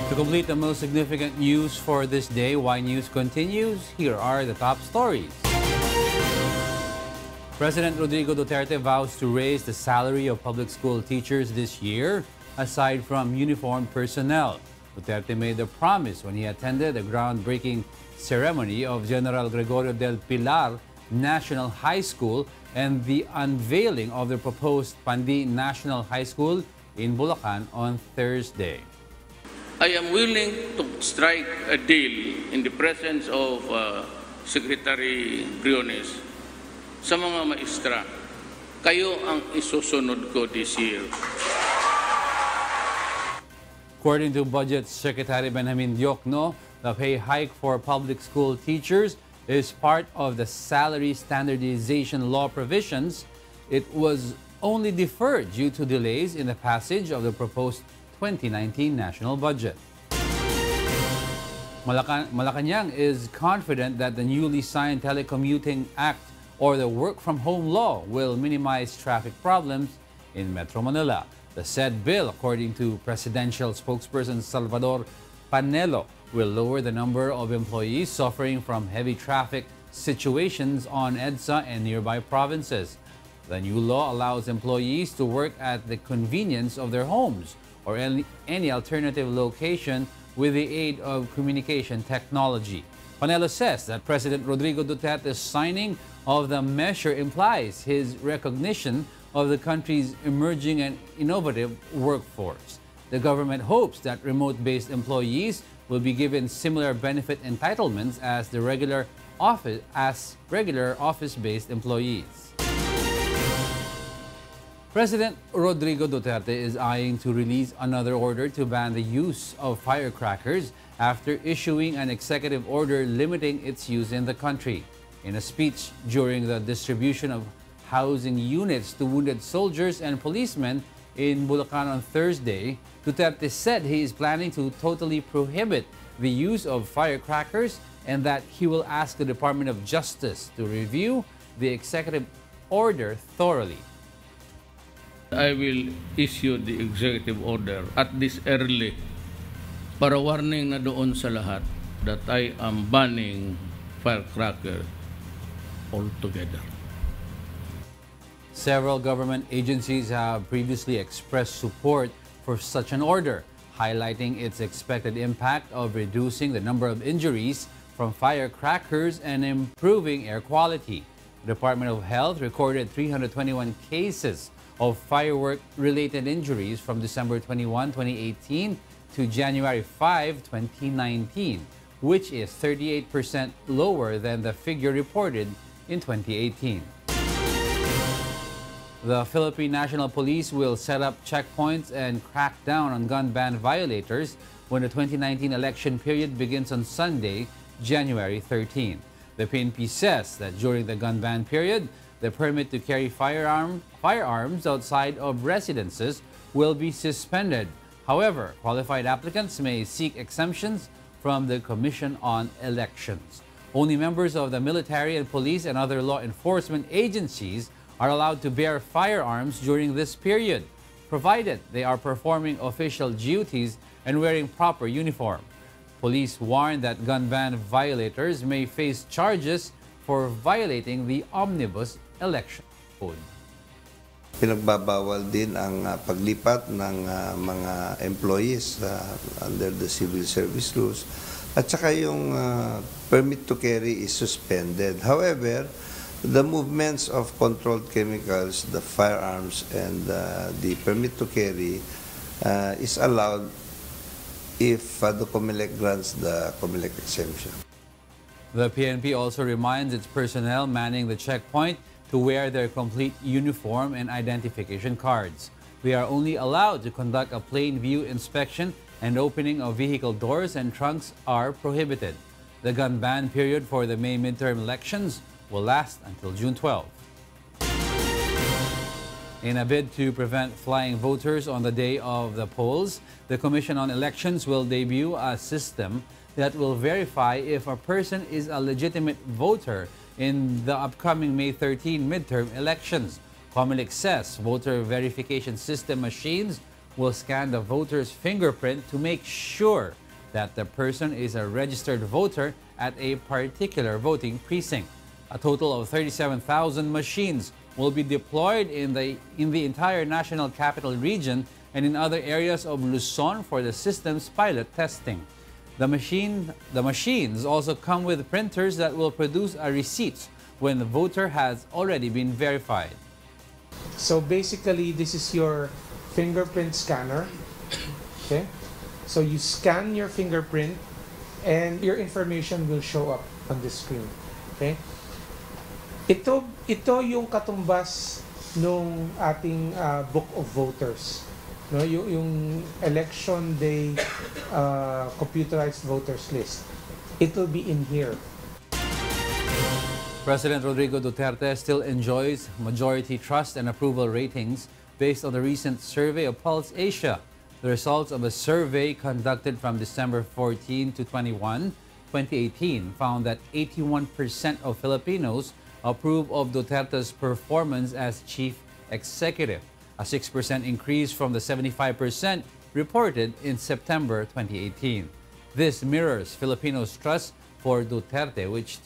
To complete the most significant news for this day, Y News continues. Here are the top stories. President Rodrigo Duterte vows to raise the salary of public school teachers this year, aside from uniformed personnel. Duterte made the promise when he attended the groundbreaking ceremony of General Gregorio del Pilar National High School and the unveiling of the proposed Pandi National High School in Bulacan on Thursday. I am willing to strike a deal in the presence of Secretary Briones sa mga maestra. Kayo ang isusunod ko this year. According to Budget Secretary Benjamin Diokno, the pay hike for public school teachers is part of the salary standardization law provisions. It was only deferred due to delays in the passage of the proposed 2019 national budget. Malacañang is confident that the newly signed Telecommuting Act or the work-from-home law will minimize traffic problems in Metro Manila. The said bill, according to presidential spokesperson Salvador Panelo, will lower the number of employees suffering from heavy traffic situations on EDSA and nearby provinces. The new law allows employees to work at the convenience of their homes or any alternative location with the aid of communication technology. Panelo says that President Rodrigo Duterte's signing of the measure implies his recognition of the country's emerging and innovative workforce. The government hopes that remote-based employees will be given similar benefit entitlements as regular office-based employees. President Rodrigo Duterte is eyeing to release another order to ban the use of firecrackers after issuing an executive order limiting its use in the country. In a speech during the distribution of housing units to wounded soldiers and policemen in Bulacan on Thursday, Duterte said he is planning to totally prohibit the use of firecrackers and that he will ask the Department of Justice to review the executive order thoroughly. I will issue the executive order at this early para warning na doon sa lahat that I am banning firecracker altogether. Several government agencies have previously expressed support for such an order, highlighting its expected impact of reducing the number of injuries from firecrackers and improving air quality. The Department of Health recorded 321 cases of firework-related injuries from December 21, 2018 to January 5, 2019, which is 38% lower than the figure reported in 2018. The Philippine National Police will set up checkpoints and crack down on gun ban violators when the 2019 election period begins on Sunday, January 13. The PNP says that during the gun ban period, the permit to carry firearms outside of residences will be suspended. However, qualified applicants may seek exemptions from the Commission on Elections. Only members of the military and police and other law enforcement agencies are allowed to bear firearms during this period, provided they are performing official duties and wearing proper uniform. Police warn that gun ban violators may face charges for violating the Omnibus Election Code. Pinagbabawal din ang paglipat ng mga employees under the civil service rules at saka yung permit to carry is suspended. However, the movements of controlled chemicals, the firearms, and the permit to carry is allowed if the COMELEC grants the COMELEC exemption. The PNP also reminds its personnel manning the checkpoint to wear their complete uniform and identification cards. They are only allowed to conduct a plain view inspection, and opening of vehicle doors and trunks are prohibited. The gun ban period for the May midterm elections will last until June 12. In a bid to prevent flying voters on the day of the polls, the Commission on Elections will debut a system that will verify if a person is a legitimate voter in the upcoming May 13 midterm elections. COMELEC says voter verification system machines will scan the voter's fingerprint to make sure that the person is a registered voter at a particular voting precinct. A total of 37,000 machines will be deployed in the entire National Capital Region and in other areas of Luzon for the system's pilot testing. The machines also come with printers that will produce a receipt when the voter has already been verified. So basically, this is your fingerprint scanner. Okay? So you scan your fingerprint and your information will show up on the screen. Okay? Ito yung katumbas nung ating book of voters. No, yung election day computerized voters list. It will be in here. President Rodrigo Duterte still enjoys majority trust and approval ratings based on the recent survey of Pulse Asia. The results of a survey conducted from December 14 to 21, 2018 found that 81% of Filipinos approve of Duterte's performance as chief executive, a 6% increase from the 75% reported in September 2018. This mirrors Filipinos' trust for Duterte, which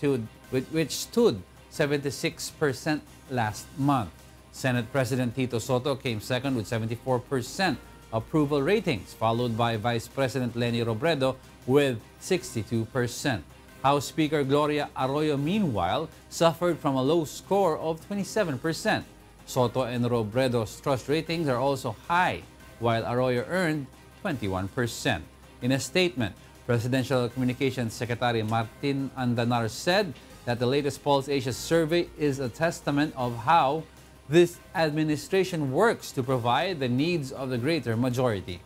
stood 76% last month. Senate President Tito Soto came second with 74% approval ratings, followed by Vice President Leni Robredo with 62%. House Speaker Gloria Arroyo, meanwhile, suffered from a low score of 27%. Soto and Robredo's trust ratings are also high, while Arroyo earned 21%. In a statement, Presidential Communications Secretary Martin Andanar said that the latest Pulse Asia survey is a testament of how this administration works to provide the needs of the greater majority.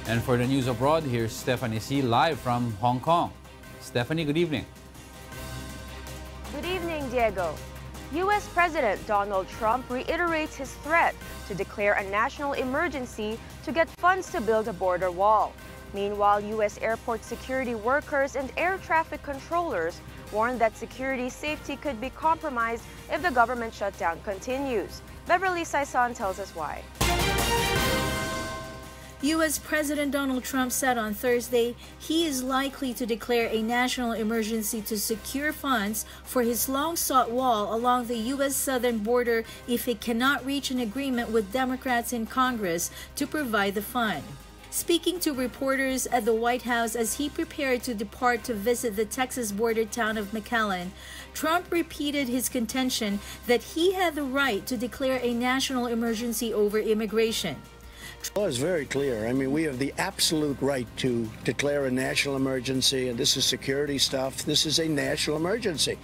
And for the news abroad, here's Stephanie C. live from Hong Kong. Stephanie, good evening. Good evening, Diego. U.S. President Donald Trump reiterates his threat to declare a national emergency to get funds to build a border wall. Meanwhile, U.S. airport security workers and air traffic controllers warn that security safety could be compromised if the government shutdown continues. Beverly Saison tells us why. U.S. President Donald Trump said on Thursday he is likely to declare a national emergency to secure funds for his long-sought wall along the U.S. southern border if he cannot reach an agreement with Democrats in Congress to provide the fund. Speaking to reporters at the White House as he prepared to depart to visit the Texas border town of McAllen, Trump repeated his contention that he had the right to declare a national emergency over immigration. Well, it's very clear. I mean, we have the absolute right to declare a national emergency, and this is security stuff. This is a national emergency.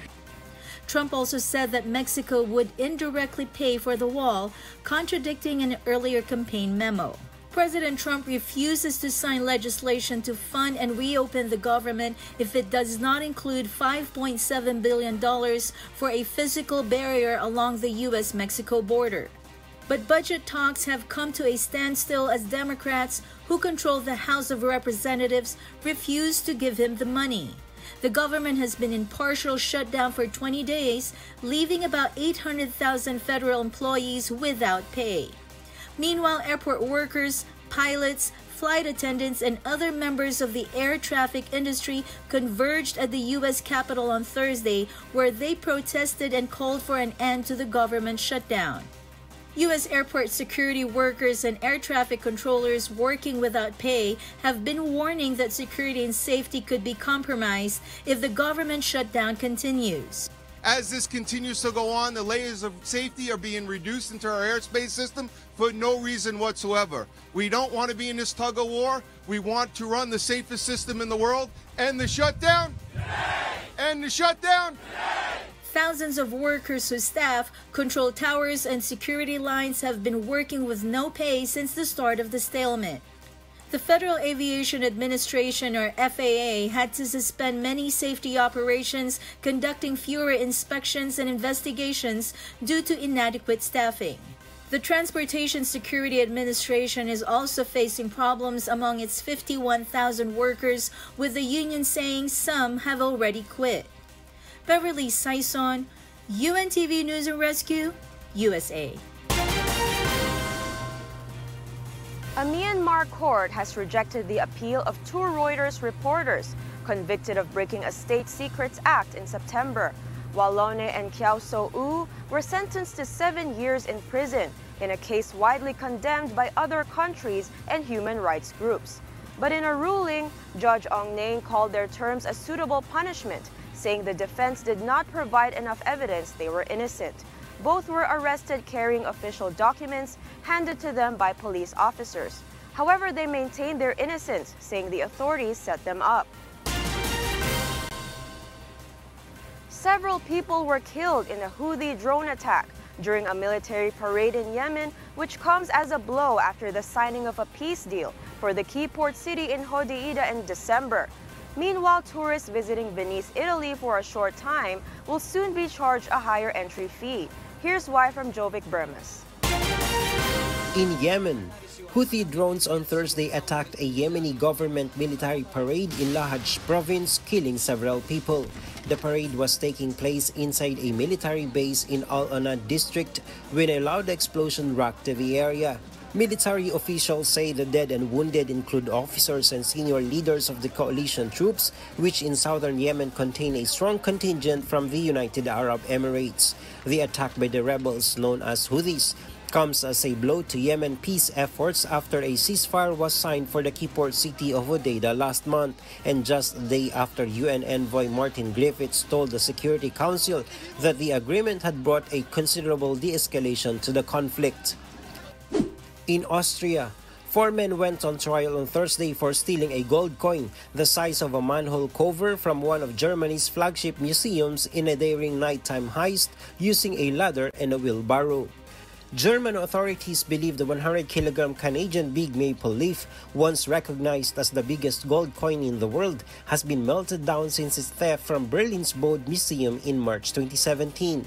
Trump also said that Mexico would indirectly pay for the wall, contradicting an earlier campaign memo. President Trump refuses to sign legislation to fund and reopen the government if it does not include $5.7 billion for a physical barrier along the U.S.-Mexico border. But budget talks have come to a standstill as Democrats, who control the House of Representatives, refuse to give him the money. The government has been in partial shutdown for 20 days, leaving about 800,000 federal employees without pay. Meanwhile, airport workers, pilots, flight attendants, and other members of the air traffic industry converged at the U.S. Capitol on Thursday, where they protested and called for an end to the government shutdown. U.S. airport security workers and air traffic controllers working without pay have been warning that security and safety could be compromised if the government shutdown continues. As this continues to go on, the layers of safety are being reduced into our airspace system for no reason whatsoever. We don't want to be in this tug of war. We want to run the safest system in the world. End the shutdown. End the shutdown. Thousands of workers whose staff control towers and security lines have been working with no pay since the start of the stalemate. The Federal Aviation Administration, or FAA, had to suspend many safety operations, conducting fewer inspections and investigations due to inadequate staffing. The Transportation Security Administration is also facing problems among its 51,000 workers, with the union saying some have already quit. Beverly Saison, UNTV News and Rescue, USA. A Myanmar court has rejected the appeal of two Reuters reporters convicted of breaking a State Secrets Act in September, while Lone and Kyaw So-u were sentenced to 7 years in prison in a case widely condemned by other countries and human rights groups. But in a ruling, Judge Ong Naing called their terms a suitable punishment, saying the defense did not provide enough evidence they were innocent. Both were arrested carrying official documents handed to them by police officers. However, they maintained their innocence, saying the authorities set them up. Several people were killed in a Houthi drone attack during a military parade in Yemen, which comes as a blow after the signing of a peace deal for the key port city in Hodeida in December. Meanwhile, tourists visiting Venice, Italy for a short time will soon be charged a higher entry fee. Here's why from Jovic Burmas. In Yemen, Houthi drones on Thursday attacked a Yemeni government military parade in Lahaj province, killing several people. The parade was taking place inside a military base in Al-Anad district when a loud explosion rocked the area. Military officials say the dead and wounded include officers and senior leaders of the coalition troops, which in southern Yemen contain a strong contingent from the United Arab Emirates. The attack by the rebels, known as Houthis, comes as a blow to Yemen peace efforts after a ceasefire was signed for the key port city of Hodeida last month, and just a day after UN envoy Martin Griffiths told the Security Council that the agreement had brought a considerable de-escalation to the conflict. In Austria, 4 men went on trial on Thursday for stealing a gold coin the size of a manhole cover from one of Germany's flagship museums in a daring nighttime heist using a ladder and a wheelbarrow. German authorities believe the 100-kilogram Canadian big maple leaf, once recognized as the biggest gold coin in the world, has been melted down since its theft from Berlin's Bode Museum in March 2017.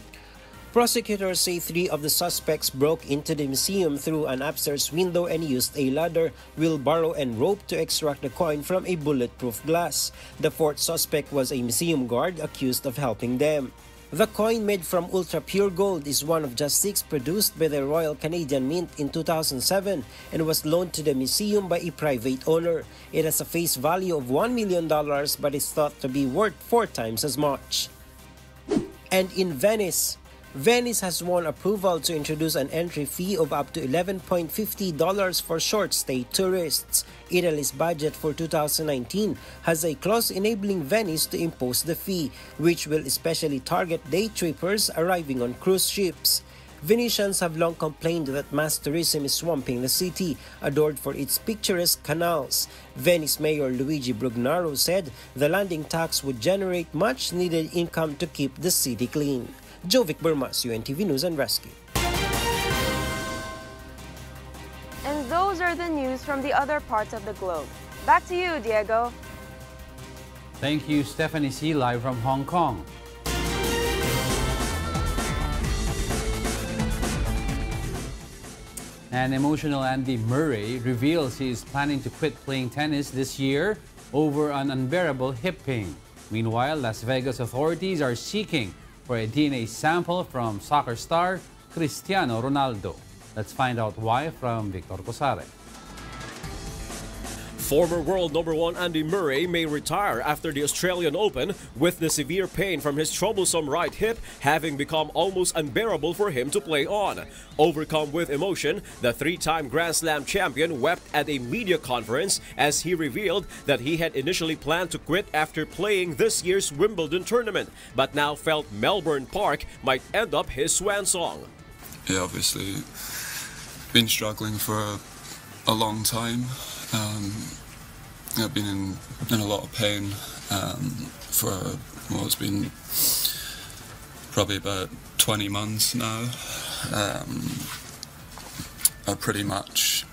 Prosecutors say 3 of the suspects broke into the museum through an upstairs window and used a ladder, wheelbarrow, and rope to extract the coin from a bulletproof glass. The 4th suspect was a museum guard accused of helping them. The coin, made from ultra-pure gold, is one of just 6 produced by the Royal Canadian Mint in 2007 and was loaned to the museum by a private owner. It has a face value of $1 million but is thought to be worth 4 times as much. And in Venice has won approval to introduce an entry fee of up to $11.50 for short-stay tourists. Italy's budget for 2019 has a clause enabling Venice to impose the fee, which will especially target day trippers arriving on cruise ships. Venetians have long complained that mass tourism is swamping the city, adored for its picturesque canals. Venice Mayor Luigi Brugnaro said the landing tax would generate much-needed income to keep the city clean. Jovic Burmas, UNTV News and Rescue. And those are the news from the other parts of the globe. Back to you, Diego. Thank you, Stephanie C. Live from Hong Kong. And emotional Andy Murray reveals he is planning to quit playing tennis this year over an unbearable hip pain. Meanwhile, Las Vegas authorities are seeking for a DNA sample from soccer star Cristiano Ronaldo. Let's find out why from Victor Cosare. Former world #1 Andy Murray may retire after the Australian Open with the severe pain from his troublesome right hip having become almost unbearable for him to play on. Overcome with emotion, the 3-time Grand Slam champion wept at a media conference as he revealed that he had initially planned to quit after playing this year's Wimbledon tournament, but now felt Melbourne Park might end up his swan song. Yeah, obviously been struggling for a long time. I've been in a lot of pain for, well, it's been probably about 20 months now. Pretty much.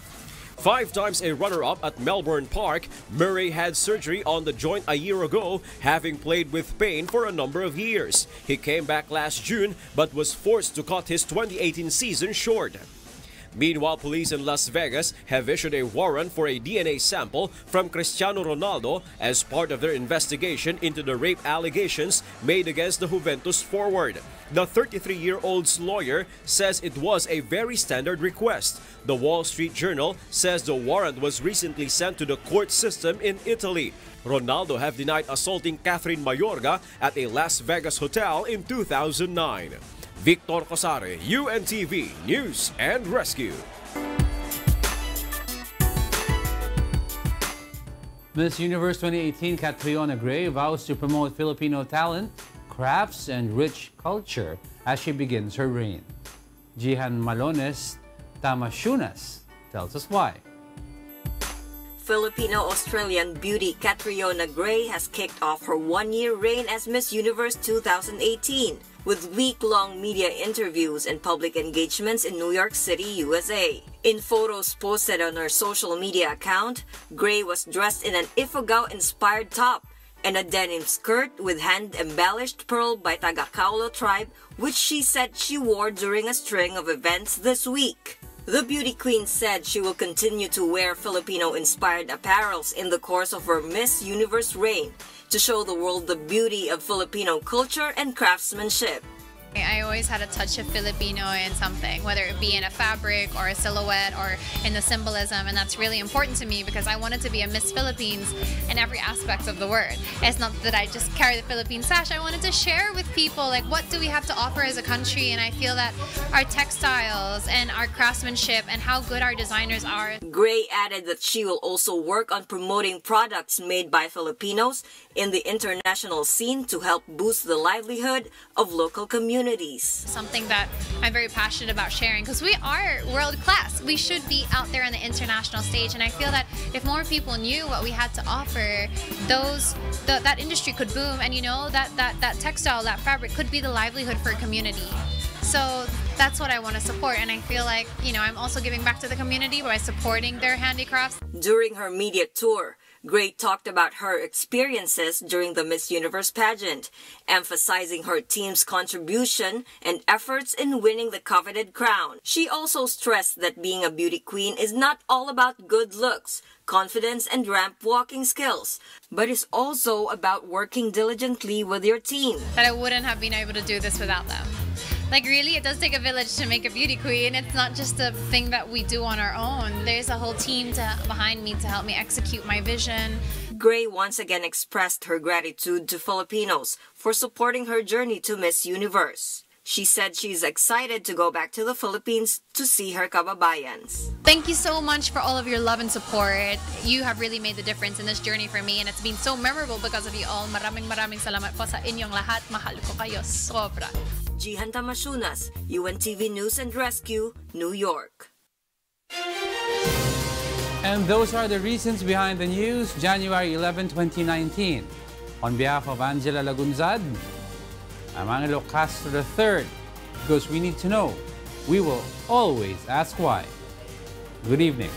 5 times a runner-up at Melbourne Park, Murray had surgery on the joint a year ago, having played with pain for a number of years. He came back last June but was forced to cut his 2018 season short. Meanwhile, police in Las Vegas have issued a warrant for a DNA sample from Cristiano Ronaldo as part of their investigation into the rape allegations made against the Juventus forward. The 33-year-old's lawyer says it was a very standard request. The Wall Street Journal says the warrant was recently sent to the court system in Italy. Ronaldo have denied assaulting Catherine Mayorga at a Las Vegas hotel in 2009. Victor Cosare, UNTV News and Rescue. Miss Universe 2018 Catriona Gray vows to promote Filipino talent, crafts, and rich culture as she begins her reign. Jihan Malones Tamashunas tells us why. Filipino-Australian beauty Catriona Gray has kicked off her one-year reign as Miss Universe 2018 with week-long media interviews and public engagements in New York City, USA. In photos posted on her social media account, Gray was dressed in an Ifugao-inspired top and a denim skirt with hand-embellished pearl by Taga-Kaulo tribe, which she said she wore during a string of events this week. The beauty queen said she will continue to wear Filipino-inspired apparels in the course of her Miss Universe reign to show the world the beauty of Filipino culture and craftsmanship. I always had a touch of Filipino in something, whether it be in a fabric or a silhouette or in the symbolism, and that's really important to me because I wanted to be a Miss Philippines in every aspect of the word. It's not that I just carry the Philippine sash. I wanted to share with people, like, what do we have to offer as a country, and I feel that our textiles and our craftsmanship and how good our designers are. Gray added that she will also work on promoting products made by Filipinos in the international scene to help boost the livelihood of local communities. Something that I'm very passionate about sharing because we are world class. We should be out there on the international stage, and I feel that if more people knew what we had to offer, that industry could boom, and you know that textile, that fabric could be the livelihood for a community. So that's what I want to support, and I feel like, you know, I'm also giving back to the community by supporting their handicrafts. During her media tour, Gray talked about her experiences during the Miss Universe pageant, emphasizing her team's contribution and efforts in winning the coveted crown. She also stressed that being a beauty queen is not all about good looks, confidence, and ramp walking skills, but is also about working diligently with your team. That I wouldn't have been able to do this without them. Like, really, it does take a village to make a beauty queen. It's not just a thing that we do on our own. There's a whole team behind me to help me execute my vision. Gray once again expressed her gratitude to Filipinos for supporting her journey to Miss Universe. She said she's excited to go back to the Philippines to see her kababayans. Thank you so much for all of your love and support. You have really made the difference in this journey for me, and it's been so memorable because of you all. Maraming salamat po sa inyong lahat. Mahal ko kayo sobra. Jihan Tamashunas, UNTV News and Rescue, New York. And those are the reasons behind the news, January 11, 2019. On behalf of Angela Lagunzad, I'm Angelo Castro III. Because we need to know, we will always ask why. Good evening.